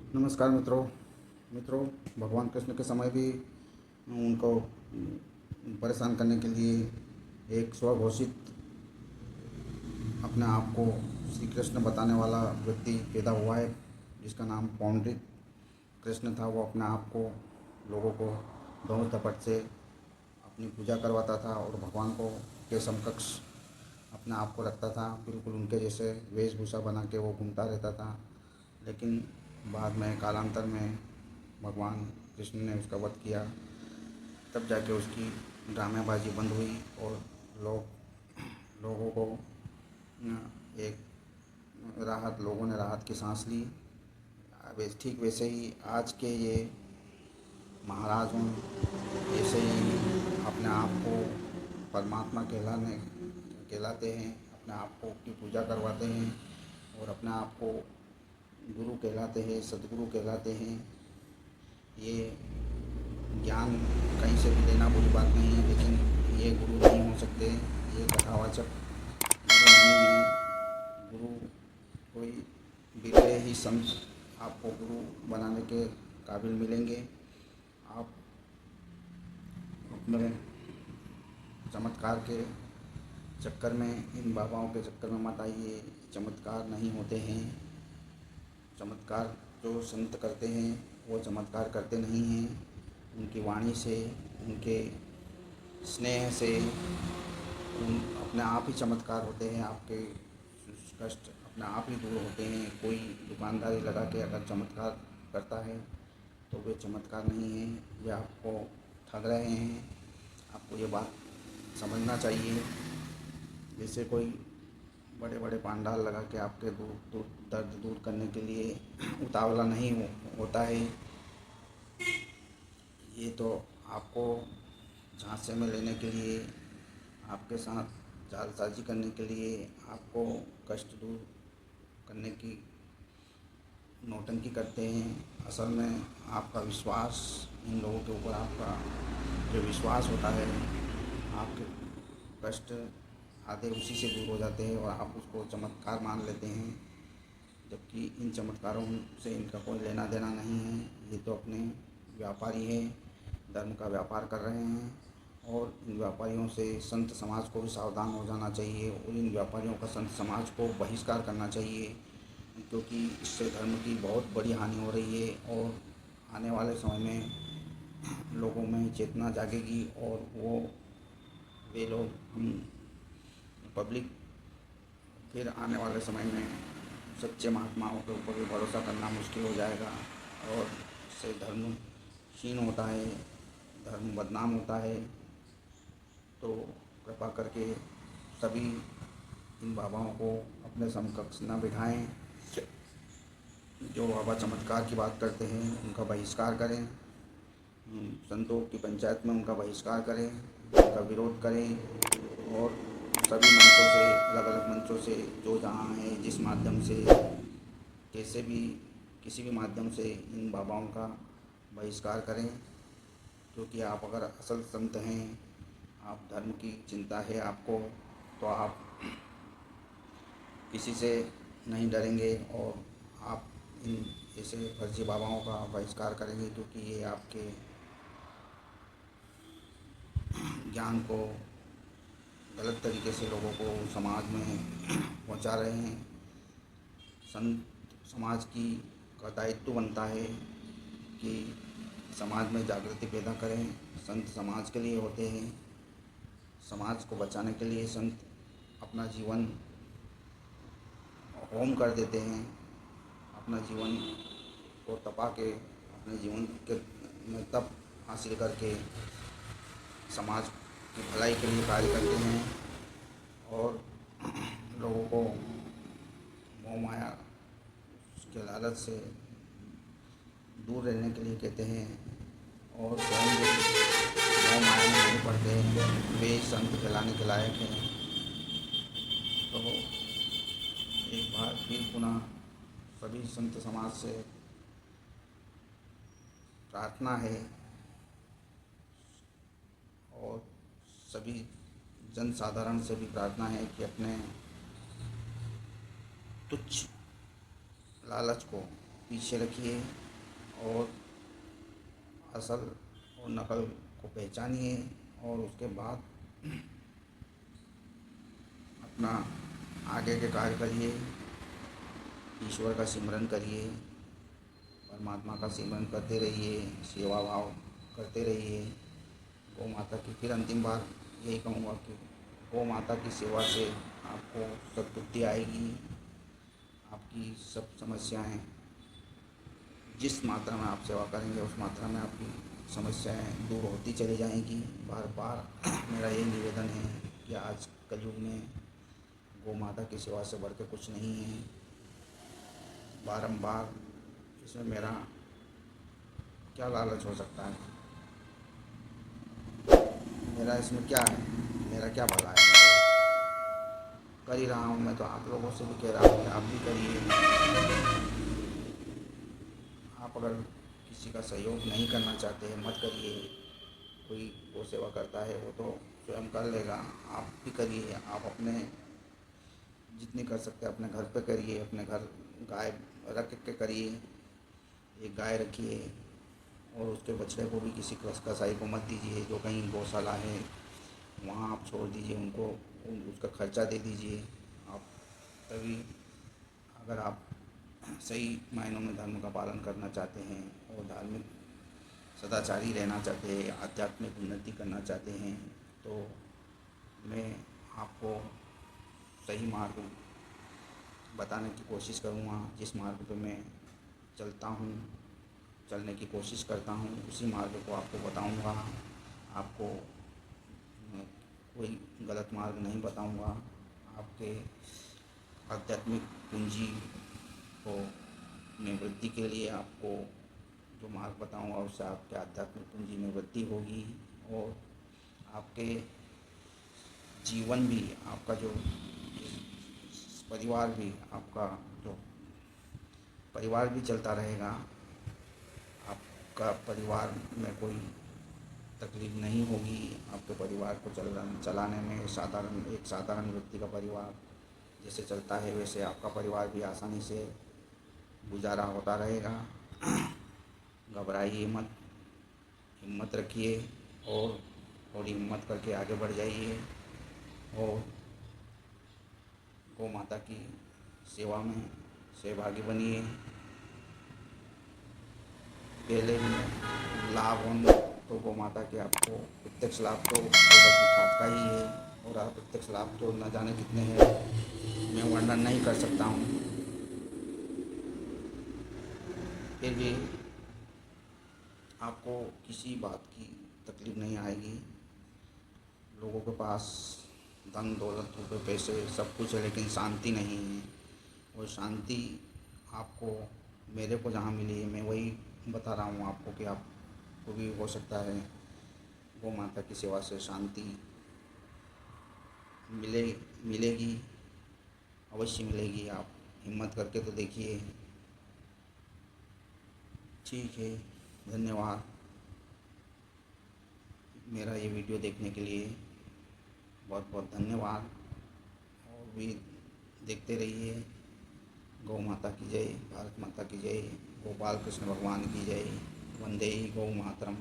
नमस्कार मित्रों। भगवान कृष्ण के समय भी उनको परेशान करने के लिए एक स्वघोषित अपने आप को श्री कृष्ण बताने वाला व्यक्ति पैदा हुआ है, जिसका नाम पौंड्रिक कृष्ण था। वो अपने आप को लोगों को दौड़ धपट से अपनी पूजा करवाता था और भगवान को के समकक्ष अपने आप को रखता था। बिल्कुल उनके जैसे वेशभूषा बना के वो घूमता रहता था। लेकिन बाद में कालांतर में भगवान कृष्ण ने उसका वध किया, तब जाके उसकी ड्रामेबाजी बंद हुई और लोगों को एक लोगों ने राहत की सांस ली। ठीक वैसे ही आज के ये महाराज हों, ऐसे ही अपने आप को परमात्मा कहलाते हैं, अपने आप को की पूजा करवाते हैं और अपने आप को गुरु कहलाते हैं, सदगुरु कहलाते हैं। ये ज्ञान कहीं से भी लेना बुरी बात नहीं है, लेकिन ये गुरु नहीं हो सकते, ये कथावाचक गुरु नहीं है। गुरु कोई बिरले ही संत आपको गुरु बनाने के काबिल मिलेंगे। आप अपने चमत्कार के चक्कर में, इन बाबाओं के चक्कर में मत आइए। चमत्कार नहीं होते हैं। चमत्कार जो संत करते हैं वो चमत्कार करते नहीं हैं। उनकी वाणी से, उनके स्नेह से अपने आप ही चमत्कार होते हैं। आपके कष्ट अपने आप ही दूर होते हैं। कोई दुकानदारी लगा के अगर चमत्कार करता है तो वे चमत्कार नहीं है, वे आपको ठग रहे हैं। आपको ये बात समझना चाहिए। जैसे कोई बड़े बड़े पांडाल लगा के आपके दर्द दूर करने के लिए उतावला नहीं होता है। ये तो आपको झांसे में लेने के लिए, आपके साथ जालसाजी करने के लिए, आपको कष्ट दूर करने की नौटंकी करते हैं। असल में आपका विश्वास, इन लोगों के ऊपर आपका जो विश्वास होता है, आपके कष्ट आधे उसी से दूर हो जाते हैं और आप उसको चमत्कार मान लेते हैं, जबकि इन चमत्कारों से इनका कोई लेना देना नहीं है। ये तो अपने व्यापारी है, धर्म का व्यापार कर रहे हैं और इन व्यापारियों से संत समाज को भी सावधान हो जाना चाहिए और इन व्यापारियों का संत समाज को बहिष्कार करना चाहिए, क्योंकि इससे धर्म की बहुत बड़ी हानि हो रही है। और आने वाले समय में लोगों में चेतना जागेगी और वे लोग पब्लिक फिर आने वाले समय में सच्चे महात्माओं के ऊपर भी भरोसा करना मुश्किल हो जाएगा और इससे धर्म क्षीण होता है, धर्म बदनाम होता है। तो कृपा करके सभी इन बाबाओं को अपने समकक्ष न बिठाएं। जो बाबा चमत्कार की बात करते हैं उनका बहिष्कार करें, संतों की पंचायत में उनका बहिष्कार करें, उनका विरोध करें और सभी मंचों से, अलग अलग मंचों से, जो जहाँ है जिस माध्यम से, कैसे भी, किसी भी माध्यम से इन बाबाओं का बहिष्कार करें। क्योंकि आप अगर असल संत हैं, आप धर्म की चिंता है आपको, तो आप किसी से नहीं डरेंगे और आप इन ऐसे फर्जी बाबाओं का बहिष्कार करेंगे, क्योंकि ये आपके ज्ञान को गलत तरीके से लोगों को समाज में पहुंचा रहे हैं। संत समाज का दायित्व बनता है कि समाज में जागृति पैदा करें। संत समाज के लिए होते हैं, समाज को बचाने के लिए संत अपना जीवन होम कर देते हैं, अपना जीवन को तपा के, अपने जीवन के में तप हासिल करके समाज की भलाई के लिए कार्य करते हैं और लोगों को मोह माया के लालच से दूर रहने के लिए कहते हैं और स्वयं भी मोह माया में नहीं पड़ते हैं, वे संत कहलाने के लायक हैं। तो एक बार फिर पुनः सभी संत समाज से प्रार्थना है और सभी जन साधारण से भी प्रार्थना है कि अपने तुच्छ लालच को पीछे रखिए और असल और नकल को पहचानिए और उसके बाद अपना आगे के कार्य करिए। ईश्वर का सिमरन करिए, परमात्मा का सिमरन करते रहिए, सेवा भाव करते रहिए गौ माता की। फिर अंतिम बार यही कहूँगा कि गौ माता की सेवा से आपको सद्बुद्धि आएगी। आपकी सब समस्याएं, जिस मात्रा में आप सेवा करेंगे उस मात्रा में आपकी समस्याएं दूर होती चली जाएंगी। बार बार मेरा यही निवेदन है कि आज कलयुग में गौ माता की सेवा से बढ़ के कुछ नहीं है। बारंबार इसमें मेरा क्या लालच हो सकता है? मेरा इसमें क्या है? मेरा क्या भला है? मैं तो कर ही रहा हूँ। मैं तो आप लोगों से भी कह रहा हूँ कि आप भी करिए। आप अगर किसी का सहयोग नहीं करना चाहते हैं मत करिए। कोई गौ सेवा करता है वो तो स्वयं कर लेगा, आप भी करिए। आप अपने जितनी कर सकते हैं अपने घर पे करिए। अपने घर गाय रख के करिए, एक गाय रखिए और उसके बछड़े को भी किसी कसाई को मत दीजिए। जो कहीं गौशाला है वहाँ आप छोड़ दीजिए उनको, उसका खर्चा दे दीजिए आप। तभी अगर आप सही मायनों में धर्म का पालन करना चाहते हैं और धार्मिक सदाचारी रहना चाहते हैं, आध्यात्मिक उन्नति करना चाहते हैं, तो मैं आपको सही मार्ग बताने की कोशिश करूँगा। जिस मार्ग पे मैं चलता हूँ, चलने की कोशिश करता हूँ, उसी मार्ग को आपको बताऊँगा। आपको मैं कोई गलत मार्ग नहीं बताऊँगा। आपके आध्यात्मिक पूंजी को में वृद्धि के लिए आपको जो मार्ग बताऊँगा उससे आपके आध्यात्मिक पूंजी में वृद्धि होगी और आपके जीवन भी, आपका जो परिवार भी, आपका जो परिवार भी चलता रहेगा। आपका परिवार में कोई तकलीफ नहीं होगी। आपके परिवार को चलाने में एक साधारण व्यक्ति का परिवार जैसे चलता है वैसे आपका परिवार भी आसानी से गुजारा होता रहेगा। घबराइए मत, हिम्मत रखिए और थोड़ी हिम्मत करके आगे बढ़ जाइए और गौ माता की सेवा में सहभागी बनिए। पहले भी लाभ होंगे तो गौ माता के आपको प्रत्यक्ष लाभ तो गोबर की खाद का ही है और अप्रत्यक्ष लाभ तो न जाने कितने हैं, मैं वर्णन नहीं कर सकता हूँ। फिर भी आपको किसी बात की तकलीफ नहीं आएगी। लोगों के पास धन दौलत रुपये पैसे सब कुछ है लेकिन शांति नहीं है। और शांति आपको मेरे को जहाँ मिली है मैं वही बता रहा हूँ आपको कि आपको भी हो सकता है गौ माता की सेवा से शांति मिलेगी, अवश्य मिलेगी। आप हिम्मत करके तो देखिए। ठीक है, धन्यवाद मेरा ये वीडियो देखने के लिए। बहुत बहुत धन्यवाद और भी देखते रहिए। गौ माता की जय, भारत माता की जय, गोपाल कृष्ण भगवान की जय। वंदे गौ मातरम।